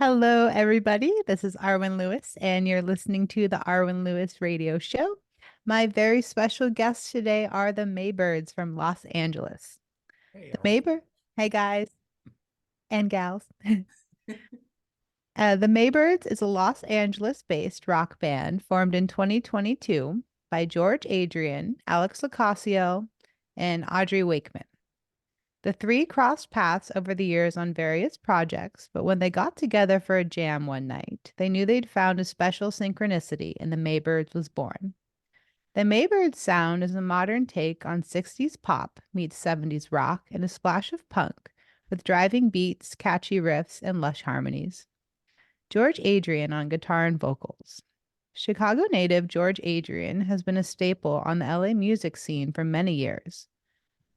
Hello, everybody. This is Arwen Lewis, and you're listening to the Arwen Lewis Radio Show. My very special guests today are the Maybirds from Los Angeles. Hey, The Arwen. Maybird, hey guys and gals. The Maybirds is a Los Angeles-based rock band formed in 2022 by George Adrian, Alex Locascio, and Audrey Wiechman. The three crossed paths over the years on various projects, but when they got together for a jam one night, they knew they'd found a special synchronicity and the Maybirds was born. The Maybirds sound is a modern take on 60s pop meets 70s rock and a splash of punk, with driving beats, catchy riffs, and lush harmonies. George Adrian on guitar and vocals. Chicago native George Adrian has been a staple on the LA music scene for many years.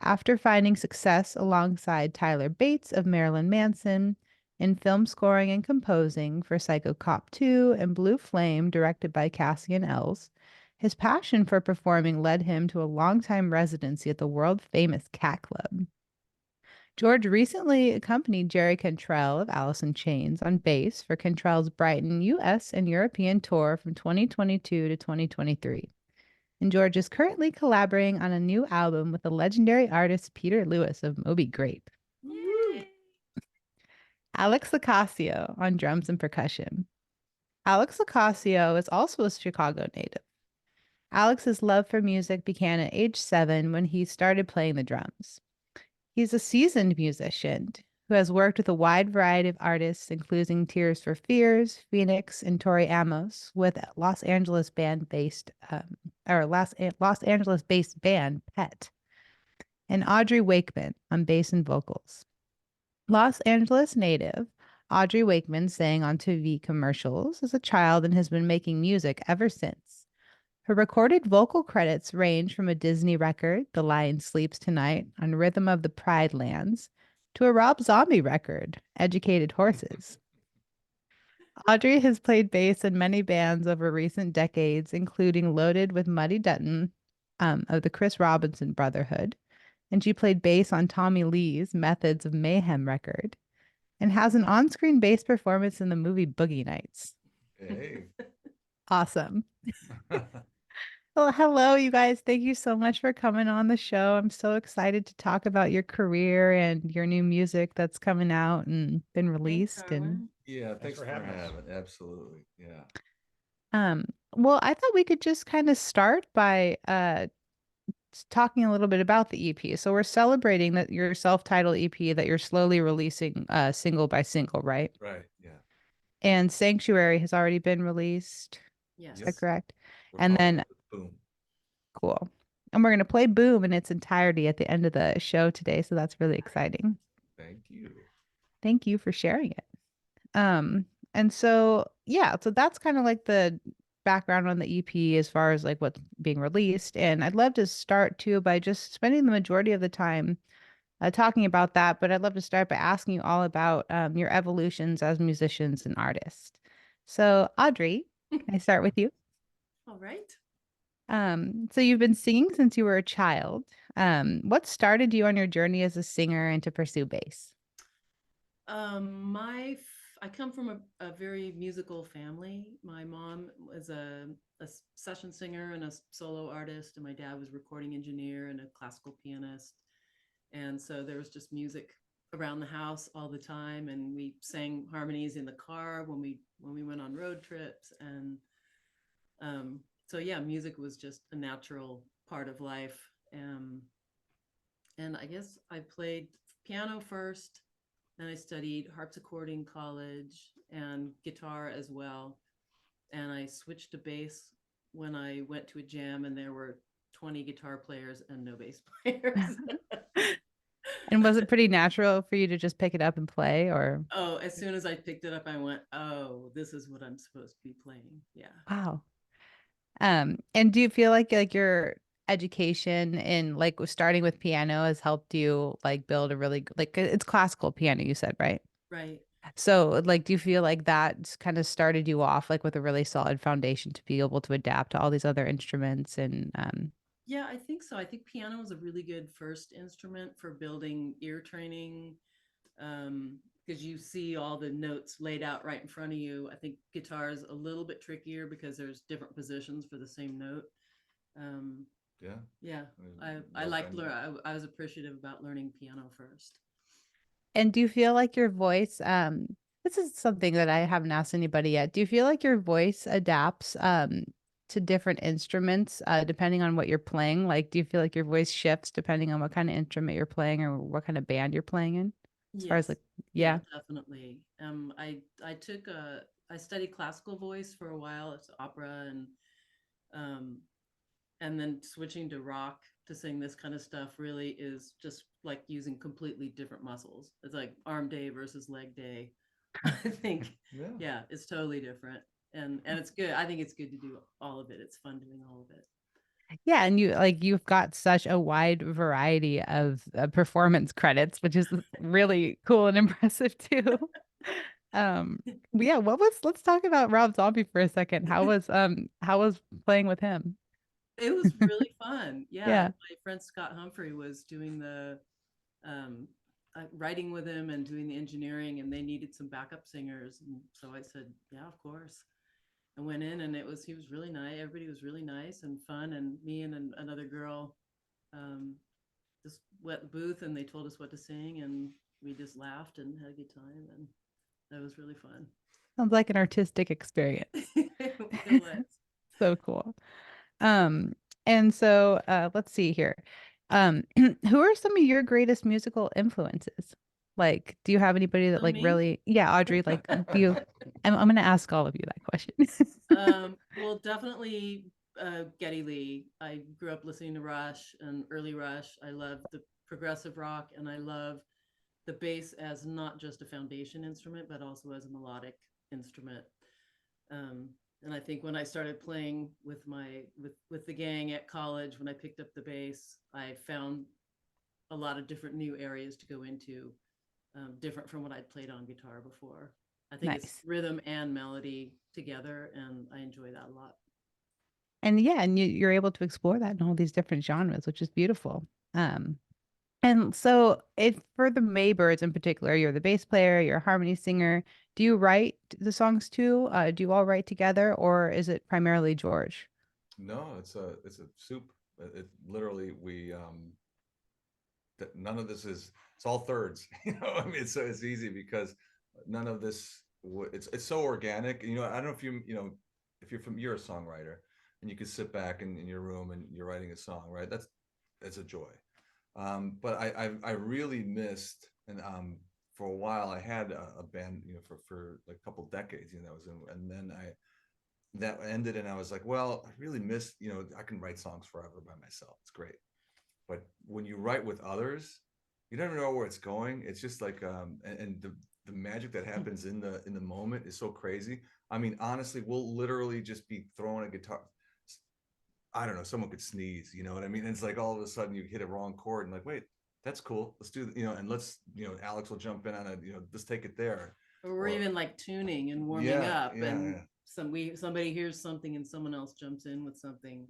After finding success alongside Tyler Bates of Marilyn Manson in film scoring and composing for Psycho Cop 2 and Blue Flame, directed by Cassian Ells, his passion for performing led him to a longtime residency at the world famous Cat Club. George recently accompanied Jerry Cantrell of Alice in Chains on bass for Cantrell's Brighton US and European tour from 2022 to 2023. And George is currently collaborating on a new album with the legendary artist Peter Lewis of Moby Grape. Yay. Alex Locascio on drums and percussion. Alex Locascio is also a Chicago native. Alex's love for music began at age 7 when he started playing the drums. He's a seasoned musician who has worked with a wide variety of artists, including Tears for Fears, Phoenix, and Tori Amos, with Los Angeles-based band Pet, and Audrey Wiechman on bass and vocals. Los Angeles native Audrey Wiechman sang on TV commercials as a child and has been making music ever since. Her recorded vocal credits range from a Disney record, The Lion Sleeps Tonight, on Rhythm of the Pride Lands, to a Rob Zombie record, Educated Horses. Audrey has played bass in many bands over recent decades, including Loaded with Muddy Dutton of the Chris Robinson Brotherhood, and she played bass on Tommy Lee's Methods of Mayhem record, and has an on-screen bass performance in the movie Boogie Nights. Hey. Awesome. Well, hello, you guys. Thank you so much for coming on the show. I'm so excited to talk about your career and your new music that's coming out and been Thanks, released. And Arwen. Yeah, thanks for for having us. having. Absolutely. Yeah. well, I thought we could just kind of start by talking a little bit about the EP. So we're celebrating that your self-titled EP that you're slowly releasing single by single, right? Right. Yeah. And Sanctuary has already been released. Yes. Is that correct? We're And calling then it Boom. cool. And we're going to play Boom in its entirety at the end of the show today. So that's really exciting. Thank you. Thank you for sharing it. And so, yeah, so that's kind of like the background on the EP as far as like what's being released. And I'd love to start too by just spending the majority of the time talking about that. But I'd love to start by asking you all about your evolutions as musicians and artists. So, Audrey, can I start with you? All right. So you've been singing since you were a child. What started you on your journey as a singer and to pursue bass? I come from a very musical family. My mom was a session singer and a solo artist, and my dad was recording engineer and a classical pianist. And so there was just music around the house all the time, and we sang harmonies in the car when we went on road trips. And so yeah, music was just a natural part of life. And I guess I played piano first, then I studied harpsichord in college and guitar as well. And I switched to bass when I went to a jam and there were 20 guitar players and no bass players. And was it pretty natural for you to just pick it up and play, or? Oh, as soon as I picked it up, I went, oh, this is what I'm supposed to be playing. Yeah. Wow. And do you feel like your education in like starting with piano has helped you like build a really like it's classical piano, you said, right? Right. So like do you feel like that kind of started you off like with a really solid foundation to be able to adapt to all these other instruments and Yeah, I think so. I think piano is a really good first instrument for building ear training. because you see all the notes laid out right in front of you. I think guitar is a little bit trickier because there's different positions for the same note. Um, Yeah. yeah, I No liked bending. I was appreciative about learning piano first. And do you feel like your voice, this is something that I haven't asked anybody yet. Do you feel like your voice adapts to different instruments depending on what you're playing? Like, do you feel like your voice shifts depending on what kind of instrument you're playing or what kind of band you're playing in? As far as Yes. like, Yeah, yeah, definitely. I took a I studied classical voice for a while. It's opera um and then switching to rock to sing this kind of stuff really is just like using completely different muscles. It's like arm day versus leg day. I think Yeah. yeah, it's totally different. And it's good. I think it's good to do all of it. It's fun doing all of it. yeah, and you've got such a wide variety of performance credits, which is really cool and impressive too. Um, but yeah, let's talk about Rob Zombie for a second. How was playing with him? It was really fun. Yeah, Yeah. my friend Scott Humphrey was doing the um, writing with him and doing the engineering, and they needed some backup singers. And so I said, "Yeah, of course." I went in, and he was really nice. Everybody was really nice and fun, and me and another girl um, just went the booth, and they told us what to sing, and we just laughed and had a good time, and that was really fun. Sounds like an artistic experience. It was. So cool. Um, and so let's see here. Who are some of your greatest musical influences? Like, do you have anybody that Oh, like me? really, yeah, Audrey, like do you I'm gonna ask all of you that question. Well, definitely Geddy Lee. I grew up listening to Rush and early Rush. I love the progressive rock, and I love the bass as not just a foundation instrument, but also as a melodic instrument. Um, and I think when I started playing with with the gang at college, when I picked up the bass, I found a lot of different new areas to go into, different from what I'd played on guitar before. I think it's Nice. rhythm and melody together, and I enjoy that a lot. And yeah, and you're able to explore that in all these different genres, which is beautiful. Um, and so if for the Maybirds in particular, you're the bass player, you're a harmony singer. Do you write the songs too? Do you all write together, or is it primarily George? No, it's a soup. It literally we none of this is it's all thirds. I mean, it's easy because none of this it's so organic. I don't know if if you're a songwriter and you can sit back in your room and you're writing a song, right? That's a joy. But I really missed and for a while I had a band for like a couple decades that was in, and then I that ended and I was like, well, I really miss I can write songs forever by myself. It's great. But when you write with others, you never know where it's going. It's just like and the magic that happens in the moment is so crazy. I mean, honestly, we'll literally just be throwing a guitar. I don't know, someone could sneeze, you know what I mean? And it's like all of a sudden you hit a wrong chord and like, wait, that's cool. Let's do, and Alex will jump in on it, let's take it there. Or we're Or even like tuning and warming yeah, up, yeah, and yeah. somebody hears something and someone else jumps in with something.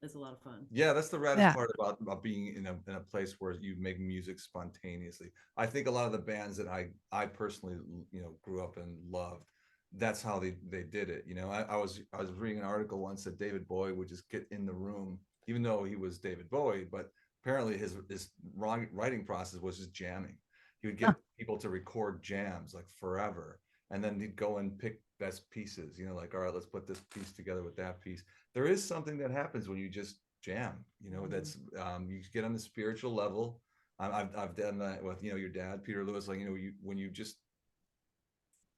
It's a lot of fun. Yeah, that's the raddest Yeah. part about being in a place where you make music spontaneously. I think a lot of the bands that I personally grew up and loved, that's how they did it. I was reading an article once that David Bowie would just get in the room, even though he was David Bowie, but apparently his writing process was just jamming. He would Huh. get people to record jams like forever, and then he'd go and pick best pieces. Like, all right, let's put this piece together with that piece. There is something that happens when you just jam. Mhm. That's you get on the spiritual level. I've done that with your dad, Peter Lewis. Like when you just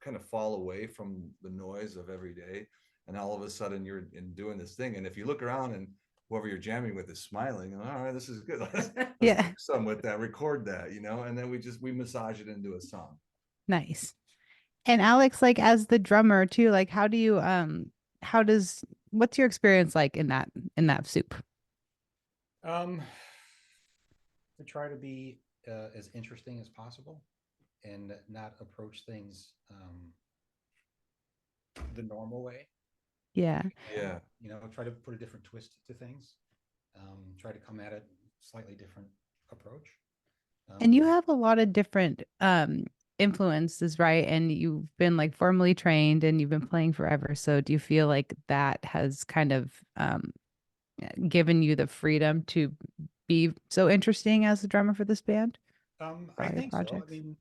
kind of fall away from the noise of every day, and all of a sudden you're doing this thing. And if you look around and whoever you're jamming with is smiling, all right, this is good. Let's do Yeah. some with that, record that, and then we massage it into a song. Nice. And Alex, like as the drummer too, like how does what's your experience like in that soup? Um, to try to be as interesting as possible and not approach things the normal way. Yeah. Yeah. Try to put a different twist to things. Try to come at it slightly different approach. And you Um, have a lot of different influence is right, and you've been like formally trained and you've been playing forever. So do you feel like that has kind of given you the freedom to be so interesting as a drummer for this band, for I all your think so. I projects? mean,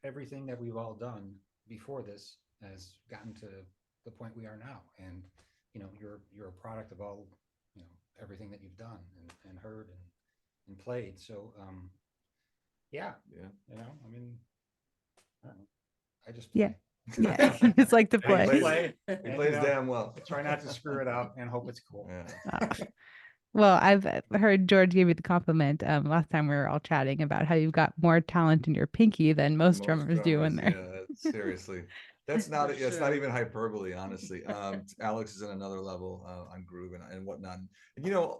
everything that we've all done before this has gotten to the point we are now, and you're a product of all everything that you've done and heard and played. So yeah, Yeah. I mean, I don't know. I just Yeah. play. Yeah. It's like to I just play. play. He and, plays damn well. try not to screw it up and hope it's cool. Yeah. Well, I've heard George give you the compliment last time we were all chatting about how you've got more talent in your pinky than most drummers do in there. Yeah, seriously. That's For not it's not sure. even hyperbole, honestly. Alex is in another level on groove and whatnot. And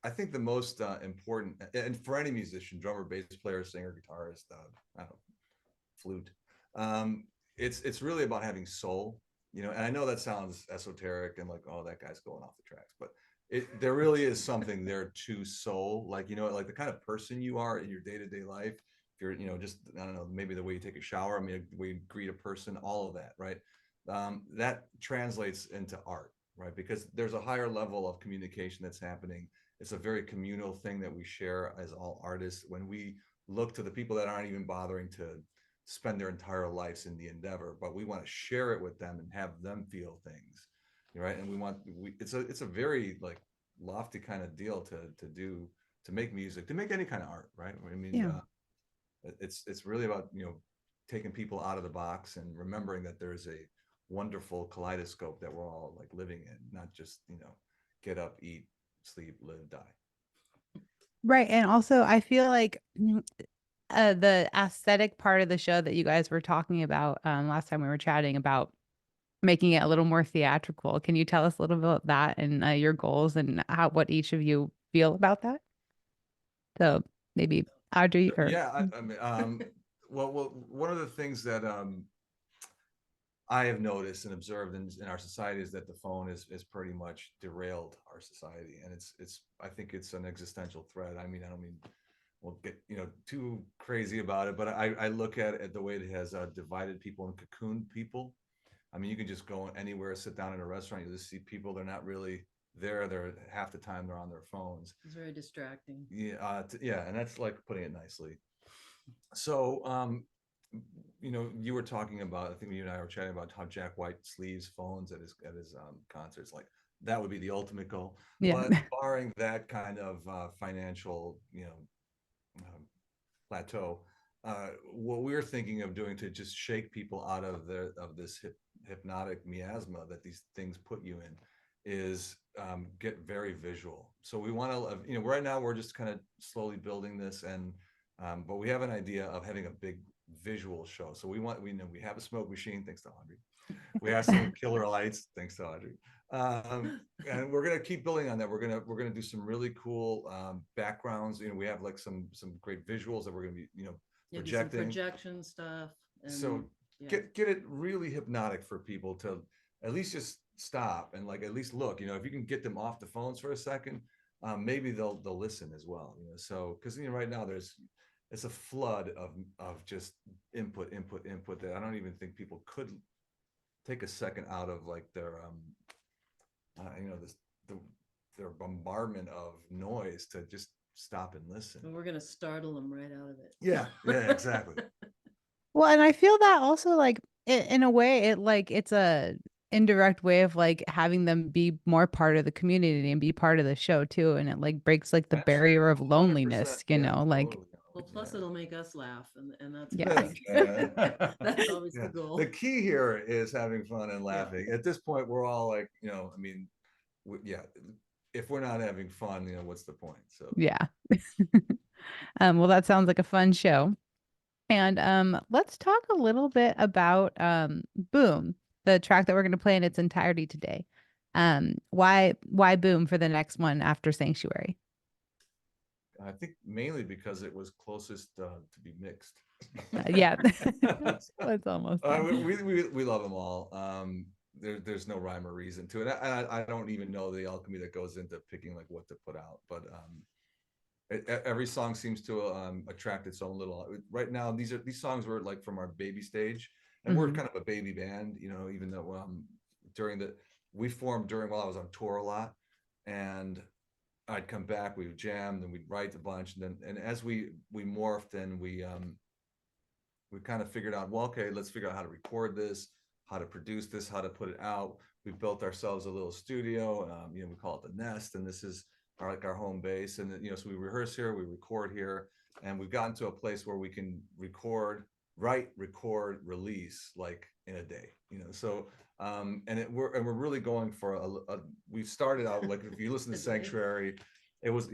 I think the most important, and for any musician, drummer, bass player, singer, guitarist, I don't know, flute, it's really about having soul. And I know that sounds esoteric and like, oh, that guy's going off the tracks, but there really is something there to soul, like like the kind of person you are in your day-to-day life. If you're just, I don't know, maybe the way you take a shower, I mean, the way you greet a person, all of that, right? That translates into art, right? Because there's a higher level of communication that's happening. It's a very communal thing that we share as all artists when we look to the people that aren't even bothering to spend their entire lives in the endeavor, but we want to share it with them and have them feel things, right? And it's a very like lofty kind of deal to make music, to make any kind of art, right? I mean, Yeah. it's really about taking people out of the box and remembering that there's a wonderful kaleidoscope that we're all like living in, not just get up, eat, sleep, live, die. Right. And also, I feel like the aesthetic part of the show that you guys were talking about last time we were chatting about making it a little more theatrical. Can you tell us a little bit about that and your goals and what each of you feel about that? So maybe Audrey or Yeah, I mean, well, one of the things that I have noticed and observed in our society is that the phone is pretty much derailed our society, and it's I think it's an existential threat. I mean, I don't mean we'll get too crazy about it, but I look at it the way it has divided people and cocooned people. I mean, you can just go anywhere, sit down in a restaurant, you just see people. They're not really there. They're half the time they're on their phones. It's very distracting. Yeah, yeah, and that's like putting it nicely. So, you were talking about, I think you and I were chatting about how Jack White sleeves phones at his concerts. Like that would be the ultimate goal. yeah. But barring that kind of financial, plateau, what we're thinking of doing to just shake people out of this hypnotic miasma that these things put you in is get very visual. So we want to, right now we're just kind of slowly building this, and but we have an idea of having a big visual show. So we know we have a smoke machine, thanks to Audrey. We have some killer lights, thanks to Audrey. And we're gonna keep building on that. We're gonna do some really cool backgrounds. We have like some great visuals that we're gonna be projecting. Do some projection stuff. And, So get it really hypnotic for people to at least just stop and like at least look. If you can get them off the phones for a second, maybe they'll listen as well. So because right now it's a flood of just input that I don't even think people could take a second out of like their their bombardment of noise to just stop and listen. we're going to startle them right out of it. Yeah, exactly. Well, and I feel that also like in a way it's a indirect way of like having them be more part of the community and be part of the show too, and it like breaks like the barrier of 100%, loneliness, yeah, like totally. Well, plus it'll make us laugh, and that's Yeah. that's always Yeah. the goal. The key here is having fun and laughing. At this point, we're all like, I mean, if we're not having fun, what's the point? So yeah. Well, that sounds like a fun show. And let's talk a little bit about Boom, the track that we're going to play in its entirety today. Why Boom for the next one after Sanctuary? I think mainly because it was closest to be mixed. Yeah, it's almost done. we love them all. There's no rhyme or reason to it. I don't even know the alchemy that goes into picking like what to put out, but Every song seems to attract its own little. Right now, these songs were like from our baby stage, and we're Mhm. kind of a baby band, even though during the we formed during while I was on tour a lot, and I'd come back, we would jam, then we'd write a bunch, and as we morphed and we kind of figured out, well, okay, let's figure out how to record this, how to produce this, how to put it out. We built ourselves a little studio. We call it the Nest, and this is our home base. And so we rehearse here, we record here, and we've gotten to a place where we can write, record, release like in a day. So we're really going for we started out like if you listen to Sanctuary, it was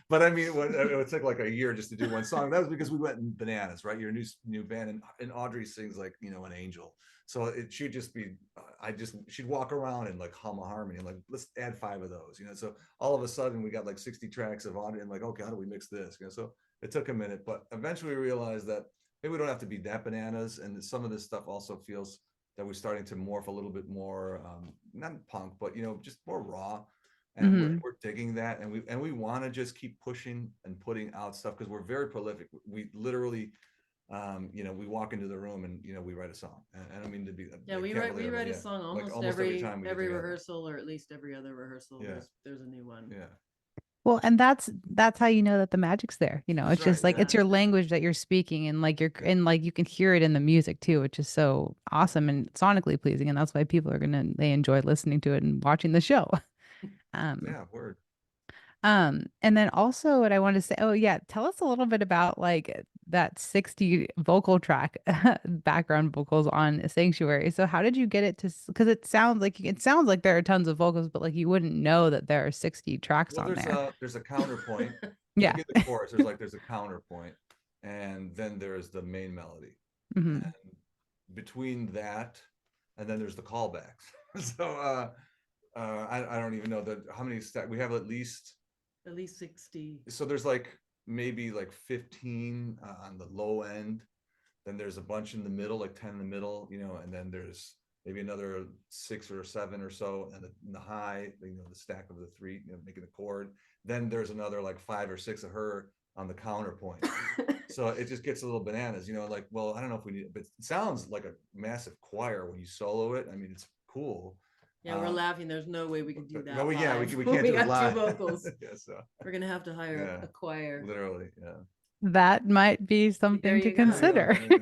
but I mean, it would take like a year just to do one song. That was because we went bananas, right? Your new band, and Audrey sings like an angel. So she'd just be, she'd walk around and like hum a harmony and like let's add 5 of those. So all of a sudden we got like 60 tracks of Audrey and like, okay, how do we mix this? So it took a minute, but eventually we realized that maybe we don't have to be that bananas, and some of this stuff also feels that we're starting to morph a little bit more, not punk, but just more raw. And Mhm. we're digging that, and we want to just keep pushing and putting out stuff because we're very prolific. We literally, we walk into the room and we write a song. And I don't mean to be we cavalier, write but a song like almost every time we get every together. rehearsal, or at least every other rehearsal. Yeah. There's a new one. Yeah. Well, and that's how you know that the magic's there. That's It's just right, like yeah. it's your language that you're speaking, and like and like you can hear it in the music too, which is so awesome and sonically pleasing, and that's why people they enjoy listening to it and watching the show. Yeah, word. And then also what I want to say, oh yeah, tell us a little bit about like that 60 vocal track background vocals on Sanctuary. So how did you get it to, because it sounds like there are tons of vocals, but like you wouldn't know that there are 60 tracks Well, on there. there's a counterpoint. Yeah. Like in the chorus, there's a counterpoint, and then there's the main melody. Hmm. And between that, and then there's the callbacks. So I don't even know how many we have at least 60. So there's like maybe like 15 on the low end. Then there's a bunch in the middle, like 10 in the middle, and then there's maybe another 6 or 7 or so, and in the high, the stack of the 3, making the chord. Then there's another like 5 or 6 of her on the counterpoint. So it just gets a little bananas, like, well, I don't know if we need it, but it sounds like a massive choir when you solo it. I mean, it's cool. Yeah, we're laughing. There's no way we could do that. No, we live. can't do it got live. 2 vocals. Yeah, so we're gonna have to hire a choir. Literally, yeah. That might be something to consider. Yeah.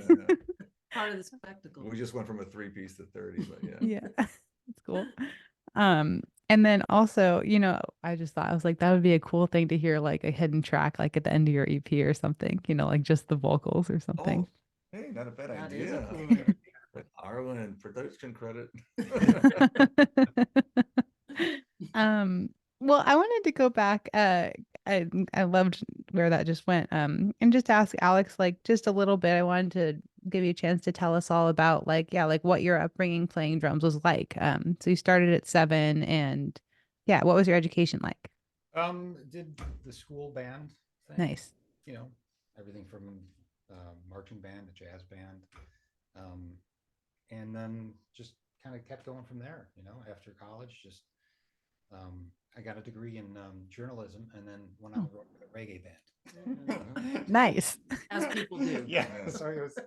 Part of the spectacle. We just went from a 3-piece to 30, but yeah. Yeah, that's cool. And then also, I just thought, I was like, that would be a cool thing to hear, like a hidden track, like at the end of your EP or something, like just the vocals or something. Oh, hey, not a bad That idea. is a cool idea. Arwen and production credit. Well, I wanted to go back. I loved where that just went. And just ask Alex, like, just a little bit. I wanted to give you a chance to tell us all about, like, like what your upbringing playing drums was like. So you started at 7, and what was your education like? Did the school band thing. Nice. Everything from marching band to jazz band, and then just kind of kept going from there. After college, just I got a degree in journalism, and then went on the road with a reggae band. Nice. As people do. Yeah. So it was,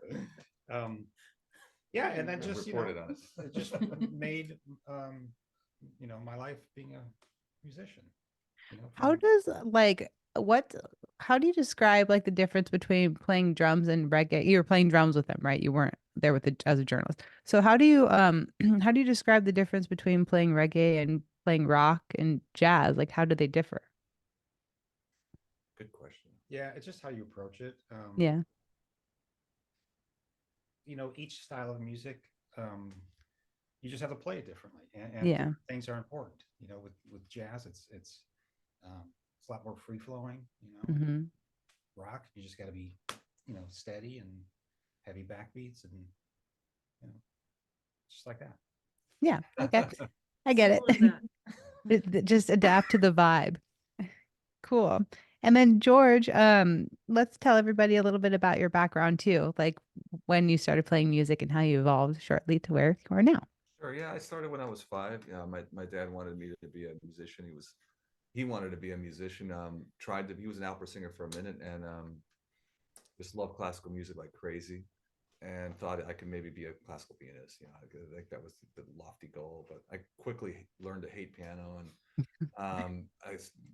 and then just it just made my life being a musician. How does how do you describe like the difference between playing drums and reggae? You were playing drums with them, right? You weren't there with as a journalist. So how do you how do you describe the difference between playing reggae and playing rock and jazz? Like, how do they differ? Good question. Yeah, it's just how you approach it. Yeah. Each style of music, you just have to play it differently, and Yeah. things are important. With jazz, it's a lot more free flowing. Mm-hmm. Rock, you just got to be, steady and heavy backbeats, and just like that. Yeah. Okay. I get Simple as that. it. Just adapt to the vibe. Cool. And then George, let's tell everybody a little bit about your background too, like when you started playing music and how you evolved shortly to where you are now. Sure. Yeah, I started when I was 5. My dad wanted me to be a musician. he wanted to be a musician. He was an opera singer for a minute, and just loved classical music like crazy, and thought I could maybe be a classical pianist. I think that was the lofty goal. But I quickly learned to hate piano, and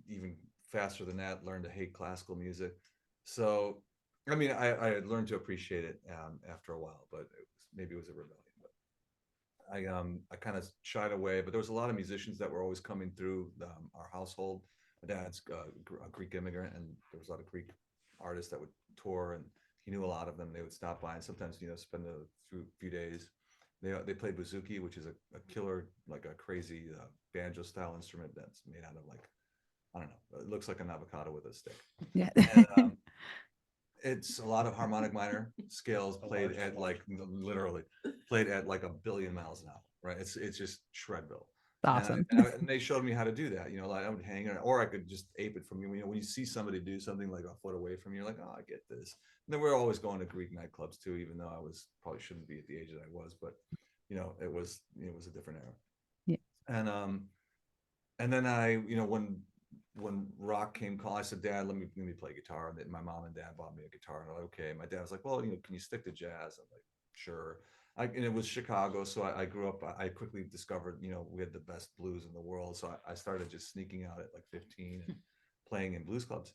even faster than that, learned to hate classical music. So, I mean, I had learned to appreciate it after a while, but maybe it was a rebellion. I kind of shied away, but there was a lot of musicians that were always coming through our household. My dad's a Greek immigrant, and there was a lot of Greek artists that would tour, and he knew a lot of them. They would stop by and sometimes, spend a few days. They played bouzouki, which is a killer, like a crazy banjo style instrument that's made out of like, I don't know, it looks like an avocado with a stick. Yeah. And, it's a lot of harmonic minor scales played at like literally played at like 1,000,000,000 miles an hour, right? It's just shredville. Awesome. And they showed me how to do that. Like I would hang it, or I could just ape it from you. When you see somebody do something like a foot away from you, you're like, oh, I get this. And then we're always going to Greek nightclubs too, even though I probably shouldn't be at the age that I was, but it was a different era. Yeah. And then when rock came call, I said, Dad, let me play guitar. And my mom and dad bought me a guitar, and I'm like, okay. My dad was like, well, can you stick to jazz? I'm like, sure. And it was Chicago, so I grew up. I quickly discovered, we had the best blues in the world. So I started just sneaking out at like 15 and playing in blues clubs.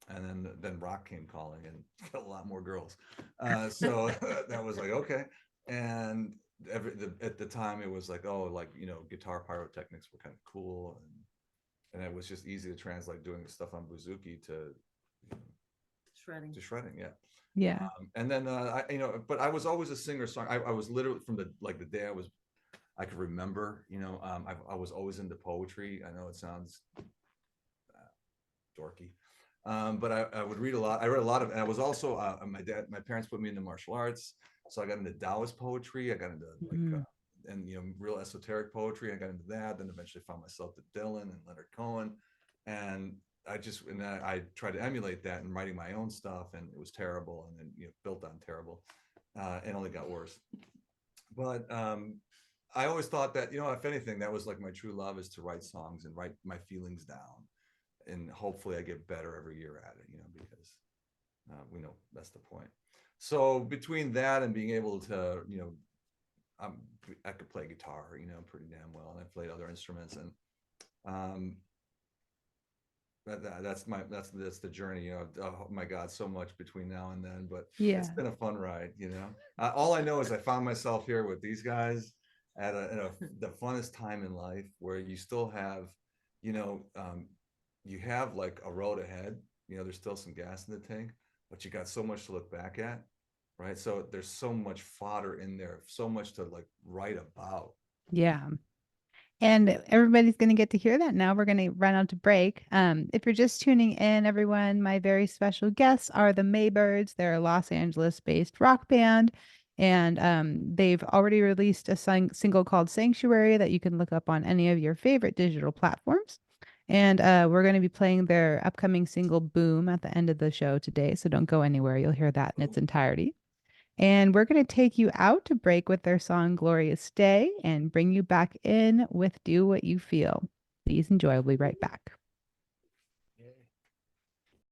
And then rock came calling, and got a lot more girls. So that was like, okay. And at the time, it was like, guitar pyrotechnics were kind of cool, and it was just easy to translate doing the stuff on bouzouki to shredding. Yeah. And then but I was always a singer song. I was literally from the day I could remember. I was always into poetry. I know it sounds dorky, but I would read a lot. I read a lot of, and I was also my parents put me into martial arts, so I got into Taoist poetry. I got into real esoteric poetry. I got into that. Then eventually found myself to Dylan and Leonard Cohen, and I tried to emulate that in writing my own stuff, and it was terrible, and then built on terrible, and only got worse. But I always thought that if anything, that was like my true love, is to write songs and write my feelings down, and hopefully I get better every year at it, because we know that's the point. So between that and being able to, I could play guitar, pretty damn well, and I played other instruments, and that's the journey. Oh my God, so much between now and then, but it's been a fun ride. All I know is I found myself here with these guys at the funnest time in life, where you still have, you have like a road ahead. There's still some gas in the tank, but you got so much to look back at. Right. So there's so much fodder in there, so much to like write about. Yeah. And everybody's going to get to hear that now. We're going to run out to break. If you're just tuning in, everyone, my very special guests are the Maybirds. They're a Los Angeles-based rock band, and they've already released a single called Sanctuary that you can look up on any of your favorite digital platforms. And we're going to be playing their upcoming single Boom at the end of the show today, so don't go anywhere. You'll hear that in its entirety. And we're going to take you out to break with their song Glorious Day and bring you back in with Do What You Feel. Please enjoy. We'll be right back.